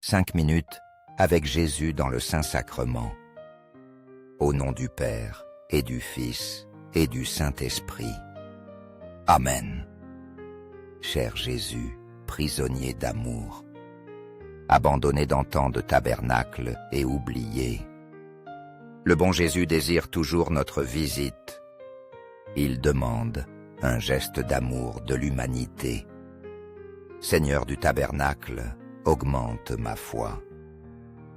5 minutes avec Jésus dans le Saint-Sacrement. Au nom du Père, et du Fils, et du Saint-Esprit. Amen. Cher Jésus, prisonnier d'amour, abandonné dans tant de tabernacles et oublié, le bon Jésus désire toujours notre visite. Il demande un geste d'amour de l'humanité. Seigneur du tabernacle, augmente ma foi.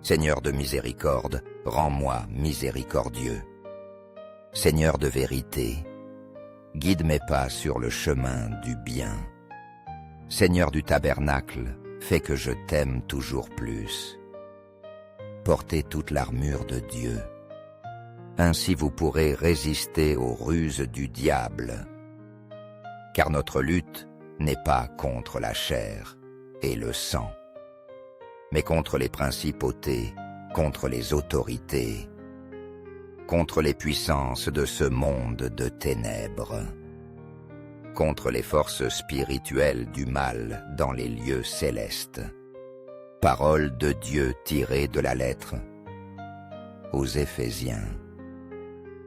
Seigneur de miséricorde, rends-moi miséricordieux. Seigneur de vérité, guide mes pas sur le chemin du bien. Seigneur du tabernacle, fais que je t'aime toujours plus. Portez toute l'armure de Dieu. Ainsi vous pourrez résister aux ruses du diable. Car notre lutte n'est pas contre la chair et le sang, mais contre les principautés, contre les autorités, contre les puissances de ce monde de ténèbres, contre les forces spirituelles du mal dans les lieux célestes. Parole de Dieu tirée de la lettre aux Éphésiens,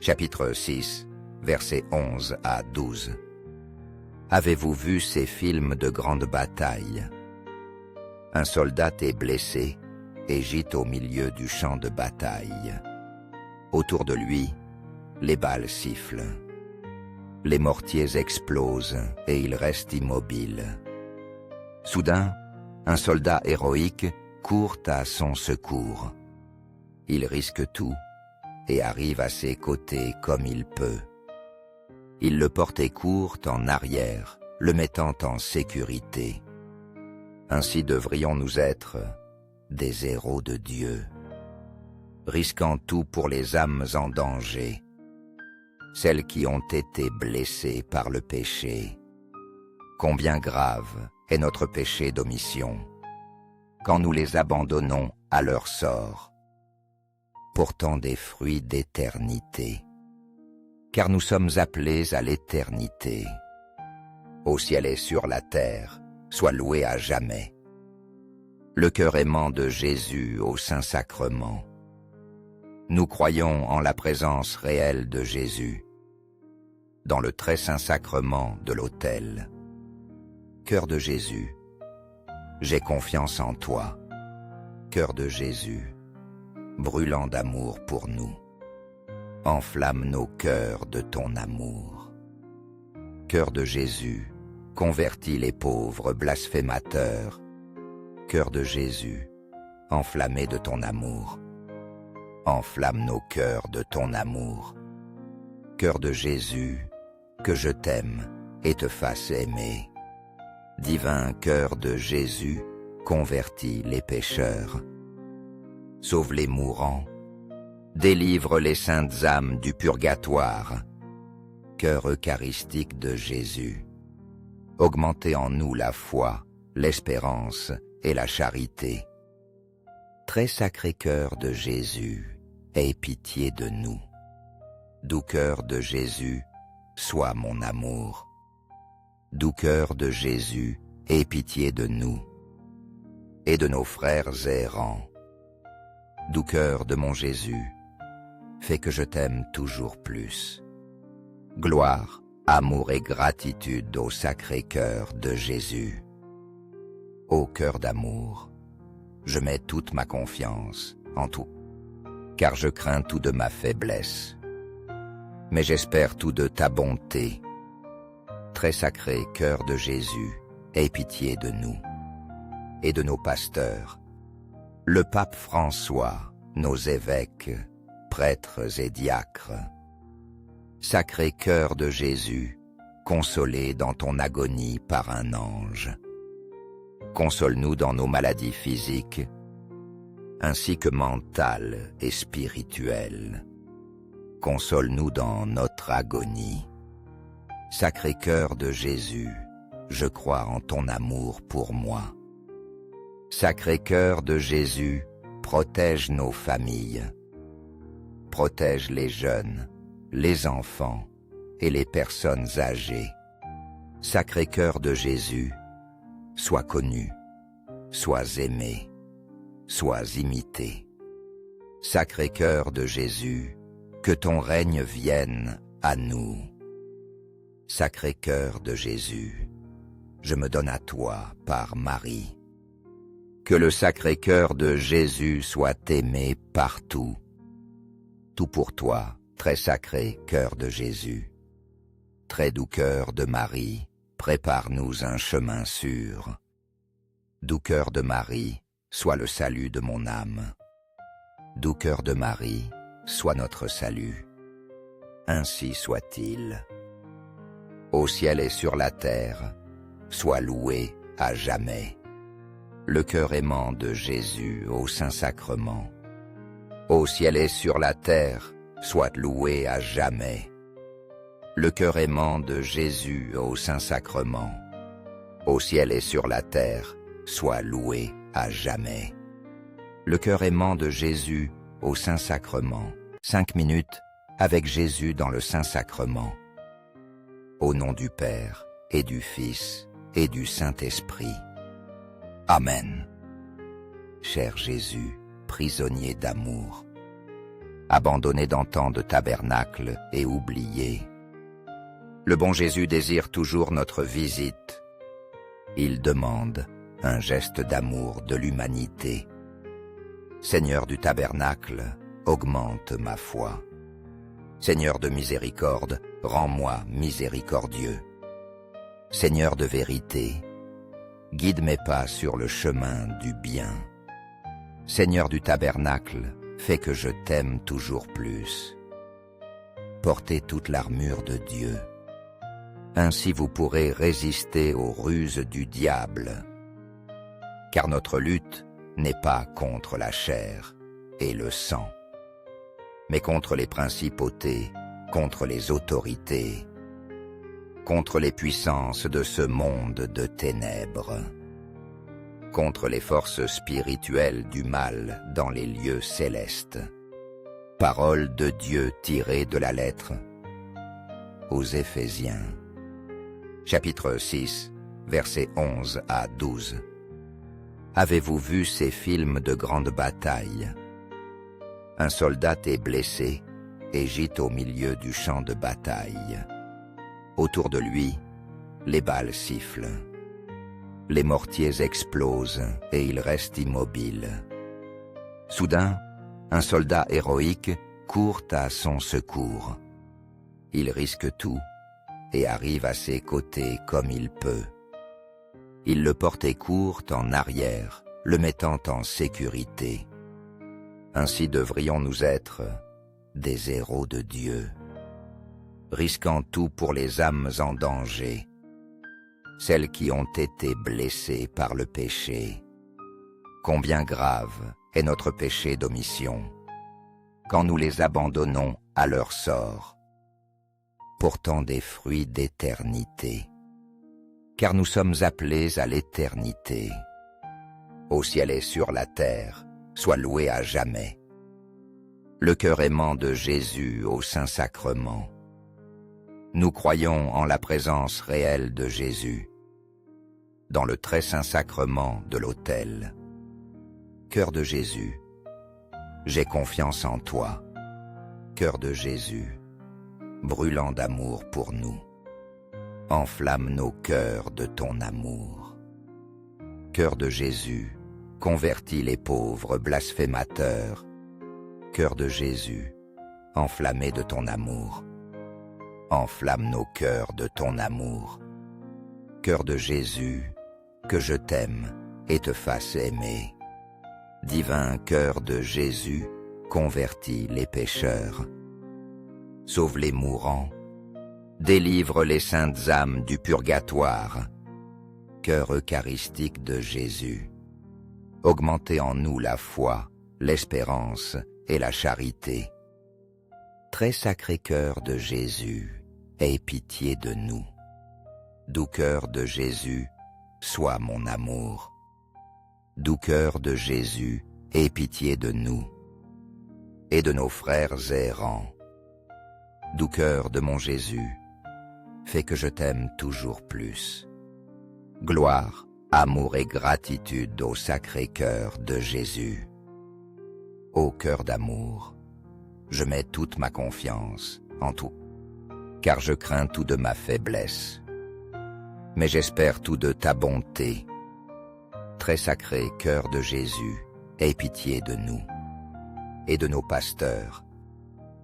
chapitre 6, versets 11 à 12. Avez-vous vu ces films de grande bataille? Un soldat est blessé et gît au milieu du champ de bataille. Autour de lui, les balles sifflent. Les mortiers explosent et il reste immobile. Soudain, un soldat héroïque court à son secours. Il risque tout et arrive à ses côtés comme il peut. Il le porte et court en arrière, le mettant en sécurité. Ainsi devrions-nous être des héros de Dieu, risquant tout pour les âmes en danger, celles qui ont été blessées par le péché. Combien grave est notre péché d'omission, quand nous les abandonnons à leur sort, portant des fruits d'éternité. Car nous sommes appelés à l'éternité. Au ciel et sur la terre, soit loué à jamais. Le cœur aimant de Jésus au Saint-Sacrement. Nous croyons en la présence réelle de Jésus, dans le très saint sacrement de l'autel. Cœur de Jésus, j'ai confiance en toi. Cœur de Jésus, brûlant d'amour pour nous. Enflamme nos cœurs de ton amour. Cœur de Jésus, convertis les pauvres blasphémateurs. Cœur de Jésus, enflammé de ton amour. Enflamme nos cœurs de ton amour. Cœur de Jésus, que je t'aime et te fasse aimer. Divin cœur de Jésus, convertis les pécheurs. Sauve les mourants. Délivre les saintes âmes du purgatoire. Cœur eucharistique de Jésus, augmentez en nous la foi, l'espérance et la charité. Très sacré cœur de Jésus, aie pitié de nous. Doux cœur de Jésus, sois mon amour. Doux cœur de Jésus, aie pitié de nous et de nos frères errants. Doux cœur de mon Jésus, fais que je t'aime toujours plus. Gloire, amour et gratitude au sacré cœur de Jésus. Ô cœur d'amour, je mets toute ma confiance en tout, car je crains tout de ma faiblesse. Mais j'espère tout de ta bonté. Très sacré cœur de Jésus, aie pitié de nous et de nos pasteurs, le pape François, nos évêques, prêtres et diacres. Sacré cœur de Jésus, consolé dans ton agonie par un ange. Console-nous dans nos maladies physiques, ainsi que mentales et spirituelles. Console-nous dans notre agonie. Sacré cœur de Jésus, je crois en ton amour pour moi. Sacré cœur de Jésus, protège nos familles. Protège les jeunes, les enfants et les personnes âgées. Sacré cœur de Jésus, sois connu, sois aimé, sois imité. Sacré-Cœur de Jésus, que ton règne vienne à nous. Sacré-Cœur de Jésus, je me donne à toi par Marie. Que le Sacré-Cœur de Jésus soit aimé partout. Tout pour toi, très sacré Cœur de Jésus. Très doux cœur de Marie, prépare-nous un chemin sûr. Doux cœur de Marie, sois le salut de mon âme. Doux cœur de Marie, sois notre salut. Ainsi soit-il. Au ciel et sur la terre, sois loué à jamais. Le cœur aimant de Jésus au Saint-Sacrement. Au ciel et sur la terre, soit loué à jamais. Le cœur aimant de Jésus au Saint-Sacrement. Au ciel et sur la terre, soit loué à jamais. Le cœur aimant de Jésus au Saint-Sacrement. 5 minutes avec Jésus dans le Saint-Sacrement. Au nom du Père, et du Fils, et du Saint-Esprit. Amen. Cher Jésus, prisonnier d'amour, abandonné dans tant de tabernacles et oublié, le bon Jésus désire toujours notre visite. Il demande un geste d'amour de l'humanité. Seigneur du tabernacle, augmente ma foi. Seigneur de miséricorde, rends-moi miséricordieux. Seigneur de vérité, guide mes pas sur le chemin du bien. Seigneur du tabernacle, fais que je t'aime toujours plus. Portez toute l'armure de Dieu. Ainsi vous pourrez résister aux ruses du diable. Car notre lutte n'est pas contre la chair et le sang, mais contre les principautés, contre les autorités, contre les puissances de ce monde de ténèbres, contre les forces spirituelles du mal dans les lieux célestes. Parole de Dieu tirée de la lettre aux Éphésiens, chapitre 6, versets 11 à 12. Avez-vous vu ces films de grande bataille? Un soldat est blessé et gît au milieu du champ de bataille. Autour de lui, les balles sifflent. Les mortiers explosent et il reste immobile. Soudain, un soldat héroïque court à son secours. Il risque tout et arrive à ses côtés comme il peut. Il le porte et court en arrière, le mettant en sécurité. Ainsi devrions-nous être des héros de Dieu, risquant tout pour les âmes en danger, celles qui ont été blessées par le péché. Combien grave est notre péché d'omission, quand nous les abandonnons à leur sort, portant des fruits d'éternité. Car nous sommes appelés à l'éternité. Au ciel et sur la terre, sois loué à jamais. Le cœur aimant de Jésus au Saint-Sacrement. Nous croyons en la présence réelle de Jésus, dans le très saint sacrement de l'autel. Cœur de Jésus, j'ai confiance en toi. Cœur de Jésus, brûlant d'amour pour nous. Enflamme nos cœurs de ton amour. Cœur de Jésus, convertis les pauvres blasphémateurs. Cœur de Jésus, enflammé de ton amour. Enflamme nos cœurs de ton amour. Cœur de Jésus, que je t'aime et te fasse aimer. Divin cœur de Jésus, convertis les pécheurs. Sauve les mourants. Délivre les saintes âmes du purgatoire. Cœur eucharistique de Jésus, augmentez en nous la foi, l'espérance et la charité. Très sacré cœur de Jésus, aie pitié de nous. Doux cœur de Jésus, sois mon amour. Doux cœur de Jésus, aie pitié de nous et de nos frères errants. Doux cœur de mon Jésus, fais que je t'aime toujours plus. Gloire Amour et gratitude au Sacré-Cœur de Jésus. Ô cœur d'amour, je mets toute ma confiance en tout, car je crains tout de ma faiblesse. Mais j'espère tout de ta bonté. Très sacré cœur de Jésus, aie pitié de nous et de nos pasteurs,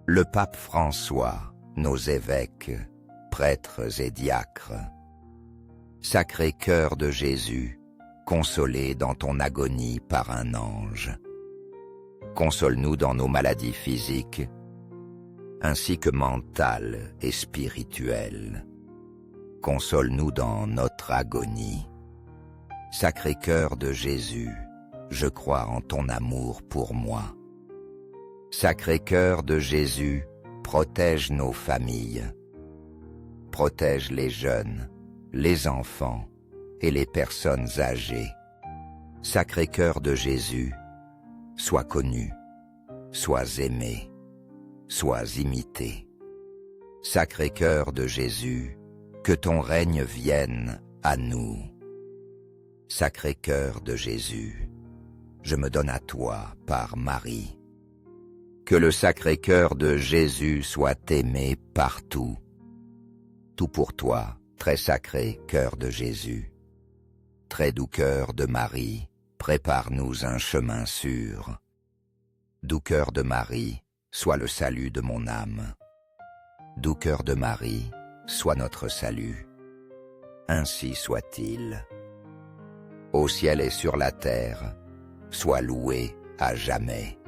le pape François, nos évêques, prêtres et diacres. Sacré cœur de Jésus, consolé dans ton agonie par un ange. Console-nous dans nos maladies physiques, ainsi que mentales et spirituelles. Console-nous dans notre agonie. Sacré cœur de Jésus, je crois en ton amour pour moi. Sacré cœur de Jésus, protège nos familles. Protège les jeunes, les enfants et les personnes âgées. Sacré cœur de Jésus, sois connu, sois aimé, sois imité. Sacré cœur de Jésus, que ton règne vienne à nous. Sacré cœur de Jésus, je me donne à toi par Marie. Que le sacré cœur de Jésus soit aimé partout. Tout pour toi, très sacré cœur de Jésus. Très doux cœur de Marie, prépare-nous un chemin sûr. Doux cœur de Marie, sois le salut de mon âme. Doux cœur de Marie, sois notre salut. Ainsi soit-il. Au ciel et sur la terre, sois loué à jamais.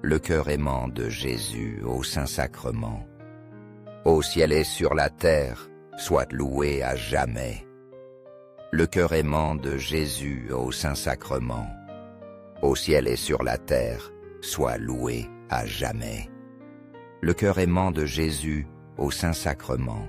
Le cœur aimant de Jésus au Saint-Sacrement. Au ciel et sur la terre, soit loué à jamais. Le cœur aimant de Jésus au Saint-Sacrement. Au ciel et sur la terre, soit loué à jamais. Le cœur aimant de Jésus au Saint-Sacrement.